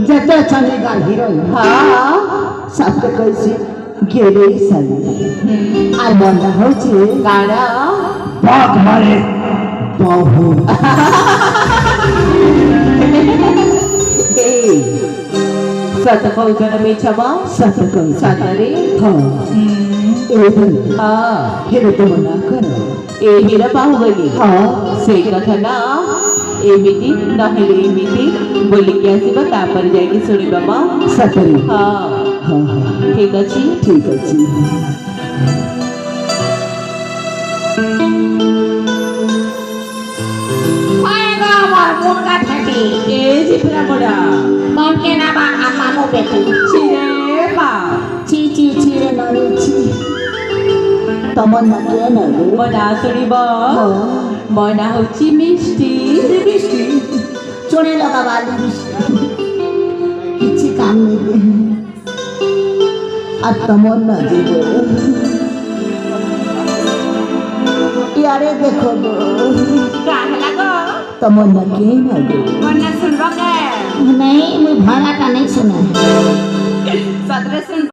जते चले गाल हिरोइन हाँ सबके कैसे गेले साली আর মনটা হচ্ছে गाना বাঘ মারে বাহু सत कौजन में छमा सत कौन सतरे हाँ एवं हाँ हेरे तो मना करो ए हीरा बाहुबली हाँ से कथा ना एमिति नहले एमिति बोली के आसीबा तापर जायकी सुनिबा मा सतरी हाँ हाँ हाँ ठीक अछि ठीक अच्छी Hoega আমার মুরগা ঠেটি ए जिफरा मोड़ा মনকে না বা আমামো বেটি छिरे मा ची ची ची रे नानी ची तमन्ना के ना रे मना सुनिबा मना होची मिष्टी বৃষ্টি চুনে লগাবালি কিছু কাম নেই আর तमन्ना देबो यारे देखो गो গাহলা গো तमन्ना के ना गो মন্না শুনবা কে नहीं मैं भाड़ा का नहीं सुना সদরে শুন